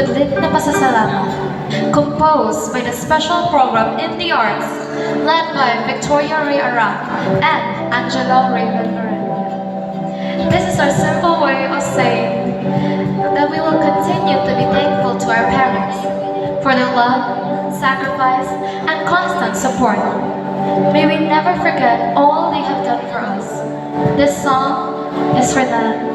Lit na pasasalamat, composed by the Special Program in the Arts, led by Victoria Ray Arang and Angela Raven Loren. This is our simple way of saying that we will continue to be thankful to our parents for their love, sacrifice, and constant support. May we never forget all they have done for us. This song is for them.